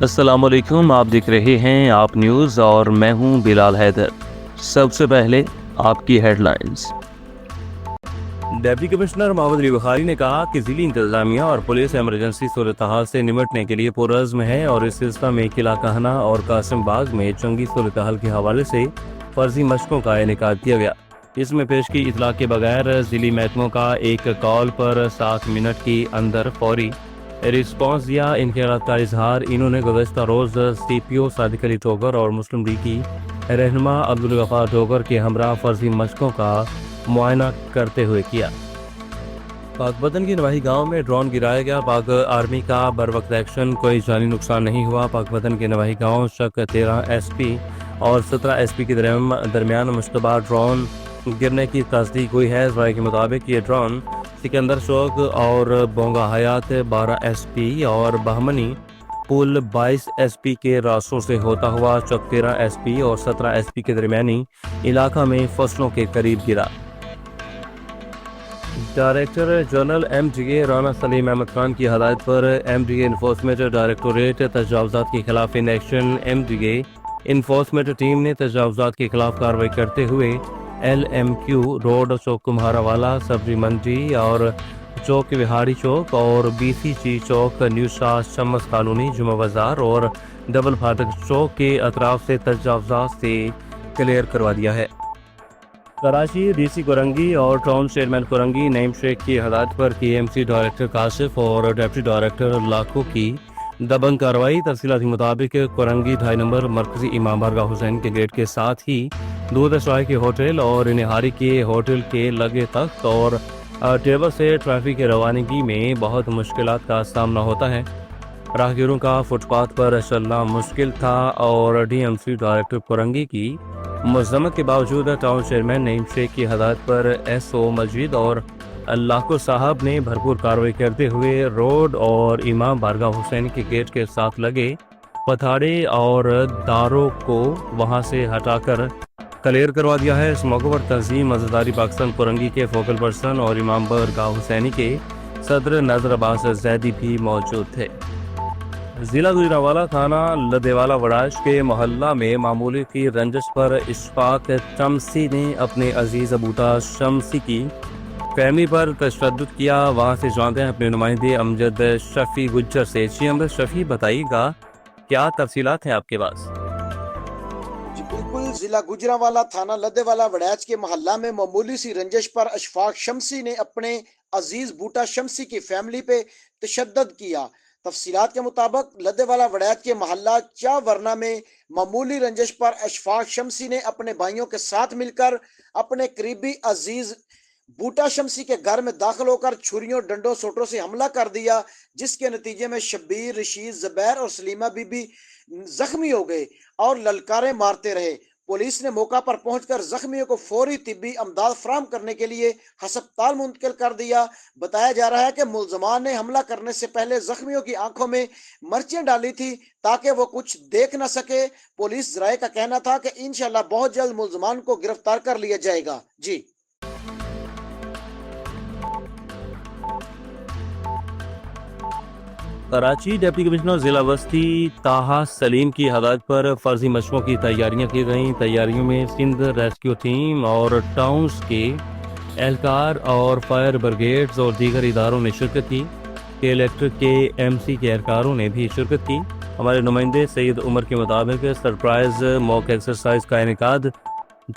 السلام علیکم، آپ دیکھ رہے ہیں آپ نیوز اور میں ہوں بلال حیدر۔ سب سے پہلے آپ کی ہیڈ لائنز۔ ڈپٹی کمشنر محمد علی بخاری نے کہا کہ ضلعی انتظامیہ اور پولیس ایمرجنسی صورتحال سے نمٹنے کے لیے پرعزم ہے اور اس سلسلہ میں قلعہ کہنا اور قاسم باغ میں جنگی صورتحال کے حوالے سے فرضی مشقوں کا انعقاد کیا گیا۔ اس میں پیش کی اطلاع کے بغیر ضلعی محکموں کا ایک کال پر 7 منٹ کے اندر فوری رسپانس دیا۔ ان خیالات کا اظہار انہوں نے گزشتہ روز سی پی او صادق علی ٹھوکر اور مسلم لیگ کی رہنما عبدالغفار ٹھوکر کے ہمراہ فرضی مشقوں کا معائنہ کرتے ہوئے کیا۔ پاک بدن کے نواحی گاؤں میں ڈرون گرایا گیا، پاک آرمی کا بروقت ایکشن، کوئی جانی نقصان نہیں ہوا۔ پاک بدن کے نواحی گاؤں شک 13 ایس پی اور 17 ایس پی کے درمیان مشتبہ ڈرون گرنے کی تصدیق ہوئی ہے۔ ذرائع کے مطابق یہ ڈرون سکندر چوک اور بونگا حیات 12 ایس پی اور بہمنی پل 22 ایس پی کے راستوں سے ہوتا ہوا چک 13 ایس پی اور 17 ایس پی کے درمیانی علاقہ میں فصلوں کے قریب گرا۔ Director general M D A Rana Saleem Ahmad Khan کی ہدایت پر M D A enforcement directorate تجاوزات کے خلاف in action M D A enforcement team نے تجاوزات کے خلاف کارروائی کرتے ہوئے ایل ایم کیو روڈ، چوک کمہارا والا، سبزی منڈی اور چوک وہاڑی چوک اور بی سی جی چوک، نیو شاہ شمس کالونی، جمعہ بازار اور ڈبل پھاٹک چوک کے اطراف سے تجاوزات سے کلیئر کروا دیا ہے۔ کراچی ڈی سی کورنگی اور ٹاؤن چیئرمین کورنگی نعیم شیخ کی ہدایت پر کے ایم سی ڈائریکٹر کاشف اور ڈپٹی ڈائریکٹر لاکھو کی دبنگ کارروائی۔ تفصیلات کے مطابق کورنگی 2.5 نمبر مرکزی امام بارگاہ حسین کے گیٹ کے ساتھ ہی دودھ شاہی کے ہوٹل اور نہاری کے ہوٹل کے لگے تخت اور ٹیبل سے ٹریفک کی روانگی میں بہت مشکلات کا سامنا ہوتا ہے۔ راہگیروں کا فٹ پاتھ پر چلنا مشکل تھا اور D M C director Korangi کی مذمت کے باوجود ٹاؤن چیئرمین نعیم شیخ کی ہدایت پر ایس او مجید اور لاکھو صاحب نے بھرپور کارروائی کرتے ہوئے روڈ اور امام بارگاہ حسین کے گیٹ کے ساتھ لگے پتھاڑے اور داروں کو وہاں سے ہٹا کر کلیئر کروا دیا ہے۔ اس موقع پر تنظیم عزاداری پاکستان کورنگی کے فوکل پرسن اور امام بارگاہ حسینی کے صدر نذر عباس زیدی بھی موجود تھے۔ ضلع گجرانوالہ تھانہ لدھیوالا وڑائچ کے محلہ میں معمولی کی رنجش پر اشفاق شمسی نے اپنے عزیز بوٹا شمسی کی فیملی پر تشدد کیا۔ وہاں سے جانتے ہیں اپنے نمائندے امجد شفیع گجر سے۔ جی امجد شفیع، بتائیے گا کیا تفصیلات ہیں آپ کے پاس؟ جی بالکل، ضلع گجرانوالہ تھانہ لدھیوالا وڑائچ کے محلہ میں معمولی سی رنجش پر اشفاق شمسی نے اپنے عزیز بوٹا شمسی کی فیملی پہ تشدد کیا۔ تفصیلات کے مطابق لدھیوالا وڑائچ کے محلہ چا ورنا میں معمولی رنجش پر اشفاق شمسی نے اپنے بھائیوں کے ساتھ مل کر اپنے قریبی عزیز بوٹا شمسی کے گھر میں داخل ہو کر چھریوں، ڈنڈوں، سوٹوں سے حملہ کر دیا، جس کے نتیجے میں شبیر، رشید، زبیر اور سلیمہ بی بی زخمی ہو گئے اور للکاریں مارتے رہے۔ پولیس نے موقع پر پہنچ کر زخمیوں کو فوری طبی امداد فراہم کرنے کے لیے ہسپتال منتقل کر دیا۔ بتایا جا رہا ہے کہ ملزمان نے حملہ کرنے سے پہلے زخمیوں کی آنکھوں میں مرچیں ڈالی تھی تاکہ وہ کچھ دیکھ نہ سکے۔ پولیس ذرائع کا کہنا تھا کہ انشاءاللہ بہت جلد ملزمان کو گرفتار کر لیا جائے گا۔ جی کراچی ڈپٹی کمشنر ضلع وسطی طاہا سلیم کی ہدایت پر فرضی مشقوں کی تیاریاں کی گئیں۔ تیاریوں میں سندھ ریسکیو ٹیم اور ٹاؤنز کے اہلکار اور فائر بریگیڈز اور دیگر اداروں نے شرکت کی۔ کے الیکٹرک کے ایم سی کے اہلکاروں نے بھی شرکت کی۔ ہمارے نمائندے سید عمر کے مطابق سرپرائز موک ایکسرسائز کا انعقاد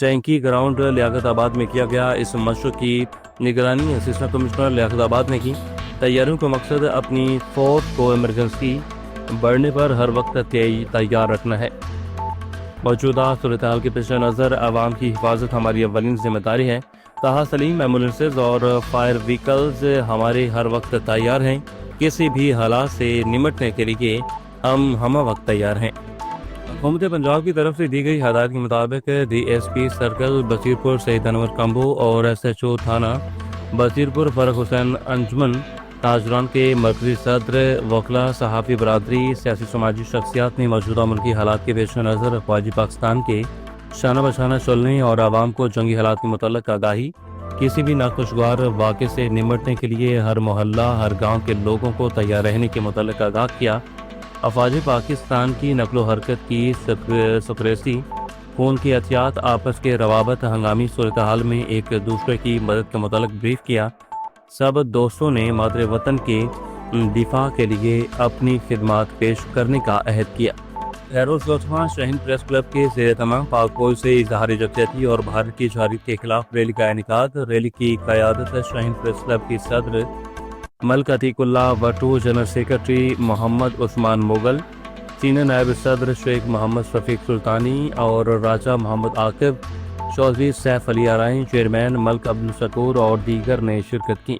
ٹینکی گراؤنڈ لیاقت آباد میں کیا گیا۔ اس مشق کی نگرانی اسسٹنٹ کمشنر لیاقت آباد نے کی۔ تیاریوں کا مقصد اپنی فورس کو ایمرجنسی بڑھنے پر ہر وقت تیار رکھنا ہے۔ موجودہ صورتحال کے پیش نظر عوام کی حفاظت ہماری اولین ذمہ داری ہے۔ طاہا سلیم ایمبولینسز اور فائر وہیکلز ہمارے ہر وقت تیار ہیں۔ کسی بھی حالات سے نمٹنے کے لیے ہم ہمہ وقت تیار ہیں۔ حکومت پنجاب کی طرف سے دی گئی ہدایت کے مطابق ڈی ایس پی سرکل بصیرپور سید انور کمبو اور ایس ایچ او تھانہ بصیرپور فرق حسین انجمن تاجران کے مرکزی صدر، وکلاء، صحافی برادری، سیاسی سماجی شخصیات نے موجودہ ملکی حالات کے پیش نظر افواج پاکستان کے شانہ بشانہ چلنے اور عوام کو جنگی حالات کے متعلق آگاہی، کسی بھی ناخوشگوار واقعے سے نمٹنے کے لیے ہر محلہ، ہر گاؤں کے لوگوں کو تیار رہنے کے متعلق آگاہ کیا۔ افواج پاکستان کی نقل و حرکت کی سکریسی، خون کی احتیاط، آپس کے روابط، ہنگامی صورتحال میں ایک دوسرے کی مدد کا متعلق بریف کیا۔ سب دوستوں نے مادر وطن کے دفاع کے لیے اپنی خدمات پیش کرنے کا عہد کیا۔ خیرالخواہ شاہین پریس کلب کے زیر اہتمام پاک فوج سے اظہار یکجہتی اور بھارت کی جارحیت کے خلاف ریلی کا انعقاد۔ ریلی کی قیادت شاہین پریس کلب کی صدر ملک عتیق اللہ Bhutto, general secretary Muhammad Usman Mughal, senior نائب صدر شیخ محمد شفیق سلطانی اور راجہ محمد عاقب، چودھری سیف علی ارائیں، چیئرمین ملک عبدالشکور اور دیگر نے شرکت کی۔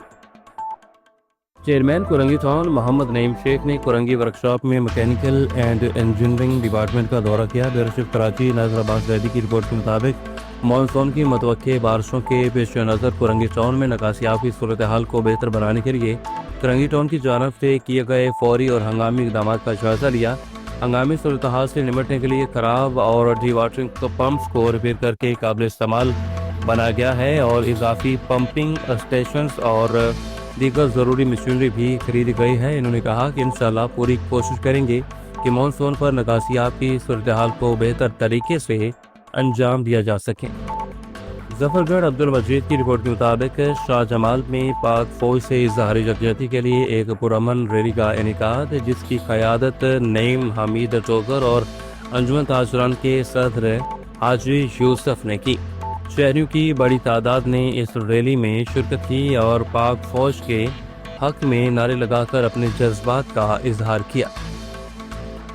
چیئرمین کورنگی ٹاؤن محمد نعیم شیخ نے کورنگی ورکشاپ میں میکینیکل اینڈ انجینئرنگ ڈپارٹمنٹ کا دورہ کیا۔ بیورو چیف کراچی ناظر عباس زیدی کی رپورٹ کے مطابق مانسون کی متوقع بارشوں کے پیش نظر کورنگی ٹاؤن میں نکاسیابی صورتحال کو بہتر بنانے کے لیے کورنگی ٹاؤن کی جانب سے کیے گئے فوری اور ہنگامی اقدامات کا جائزہ لیا۔ ہنگامی صورتحال سے نمٹنے کے لیے خراب اور ڈی واٹرنگ پمپس کو ریپیئر کر کے قابل استعمال بنایا گیا ہے اور اضافی پمپنگ اسٹیشنز اور دیگر ضروری مشینری بھی خریدی گئی ہے۔ انہوں نے کہا کہ انشاءاللہ پوری کوشش کریں گے کہ مانسون پر نکاسیاب کی صورتحال کو بہتر طریقے سے انجام دیا جا سکے۔ ظفر گڑھ عبد المجید کی رپورٹ کے مطابق شاہ جمال میں پاک فوج سے اظہار یکجہتی کے لیے ایک پرامن ریلی کا انعقاد، جس کی قیادت نعیم حمید ٹوکر اور انجمن تاجران کے صدر حاجی یوسف نے کی۔ شہریوں کی بڑی تعداد نے اس ریلی میں شرکت کی اور پاک فوج کے حق میں نعرے لگا کر اپنے جذبات کا اظہار کیا۔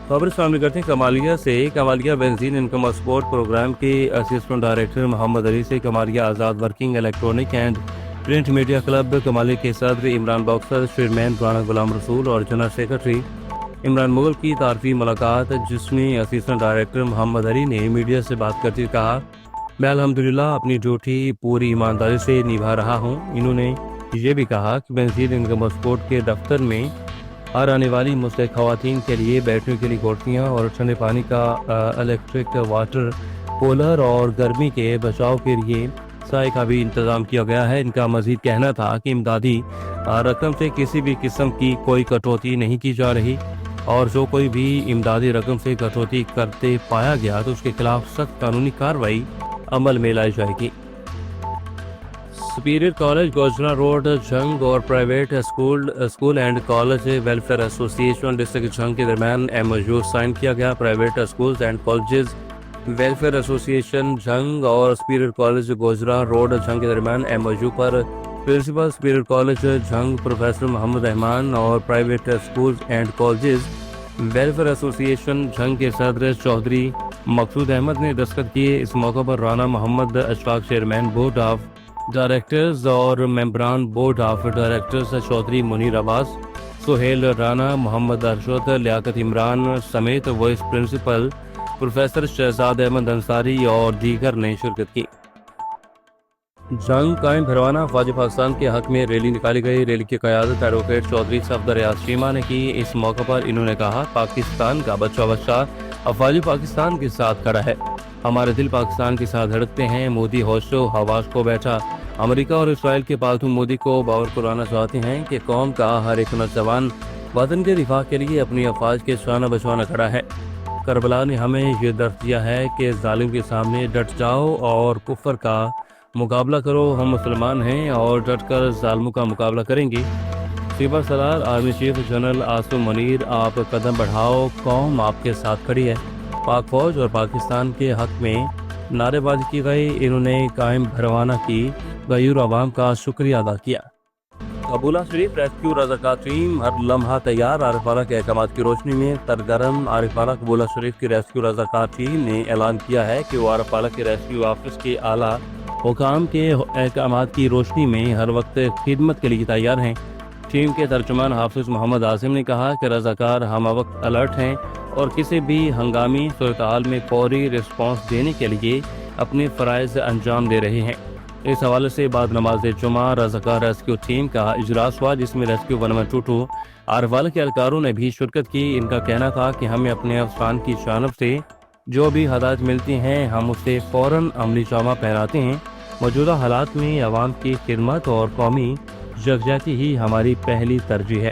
خبر شامل کرتے ہیں کمالیہ سے۔ کمالیہ بنزین انکم اور سپورٹ پروگرام کے اسسٹنٹ ڈائریکٹر محمد علی سے Kamalia Azad working electronic and print media club Kamalia کے صدر عمران باکسر، چیئرمین رانا غلام رسول اور جنرل سیکرٹری عمران مغل کی تعارفی ملاقات، جس میں اسسٹنٹ ڈائریکٹر محمد علی نے میڈیا سے بات کرتے ہوئے کہا، میں الحمدللہ اپنی ڈیوٹی پوری ایمانداری سے نبھا رہا ہوں۔ انہوں نے یہ بھی کہا کہ بنزین انکم اور سپورٹ کے دفتر میں ہر آنے والی مستحق خواتین کے لیے بیٹھنے کے لیے گھوٹیاں اور ٹھنڈے پانی کا الیکٹرک واٹر کولر اور گرمی کے بچاؤ کے لیے سائے کا بھی انتظام کیا گیا ہے۔ ان کا مزید کہنا تھا کہ امدادی رقم سے کسی بھی قسم کی کوئی کٹوتی نہیں کی جا رہی اور جو کوئی بھی امدادی رقم سے کٹوتی کرتے پایا گیا تو اس کے خلاف سخت قانونی کارروائی عمل میں لائی جائے گی۔ Superior college Gojra road Jhang اور private school and college welfare association district Jhang کے درمیان ایم او یو سائن کیا گیا۔ Private schools and colleges welfare association Jhang اور superior college Gojra road Jhang کے درمیان ایم او یو پر principal superior college Jhang professor Muhammad Rehman اور private schools and colleges welfare association Jhang کے صدر چودھری مقصود احمد نے دستخط کیے۔ اس موقع پر Rana Muhammad Ashfaq chairman board of directors اور ممبران board of directors Chaudhry Munir Abbas, Sohail Rana, Muhammad Arshad, Liaquat Imran سمیت vice principal professor Shahzad Ahmad Ansari اور دیگر نے شرکت کی۔ جنگ قائم بھروانا افواج پاکستان کے حق میں ریلی نکالی گئی۔ ریلی کی قیادت ایڈوکیٹ چودھری صفدر ریاض شیما نے کی۔ اس موقع پر انہوں نے کہا، پاکستان کا بچہ افواج پاکستان کے ساتھ کھڑا ہے، ہمارے دل پاکستان کے ساتھ دھڑکتے ہیں۔ مودی ہوش و حواس کو بیٹھا امریکہ اور اسرائیل کے پالتو مودی کو باور کرانا چاہتے ہیں کہ قوم کا ہر ایک نوجوان وطن کے دفاع کے لیے اپنی افواج کے شانہ بشانہ کھڑا ہے۔ کربلا نے ہمیں یہ درس دیا ہے کہ ظالم کے سامنے ڈٹ جاؤ اور کفر کا مقابلہ کرو۔ ہم مسلمان ہیں اور ڈٹ کر ظالموں کا مقابلہ کریں گے۔ سپر سالار army chief general Asim Munir, آپ قدم بڑھاؤ، قوم آپ کے ساتھ کھڑی ہے۔ پاک فوج اور پاکستان کے حق میں نعرے بازی کی گئی۔ انہوں نے قائم بھروانا کی غیور عوام کا شکریہ ادا کیا۔ قبولہ شریف ریسکیو رضاکار ٹیم ہر لمحہ تیار۔ عارف والا کے احکامات کی روشنی میں سرگرم۔ عارف والا قبولہ شریف کی ریسکیو رضاکار ٹیم نے اعلان کیا ہے کہ وہ عارف والا کے ریسکیو آفس کے اعلیٰ حکام کے احکامات کی روشنی میں ہر وقت خدمت کے لیے تیار ہیں۔ ٹیم کے ترجمان حافظ محمد عاصم نے کہا کہ رضاکار ہم وقت الرٹ ہیں اور کسی بھی ہنگامی صورتحال میں فوری رسپانس دینے کے لیے اپنے فرائض انجام دے رہے ہیں۔ اس حوالے سے بعد نماز جمعہ رضاکار ریسکیو ٹیم کا اجلاس ہوا، جس میں ریسکیو 1122 عارف والا کے اہلکاروں نے بھی شرکت کی۔ ان کا کہنا تھا کہ ہمیں اپنے افسران کی جانب سے جو بھی ہدایت ملتی ہیں ہم اسے فوراً عملی جامہ پہناتے ہیں۔ موجودہ حالات میں عوام کی خدمت اور قومی یکجہتی ہی ہماری پہلی ترجیح ہے۔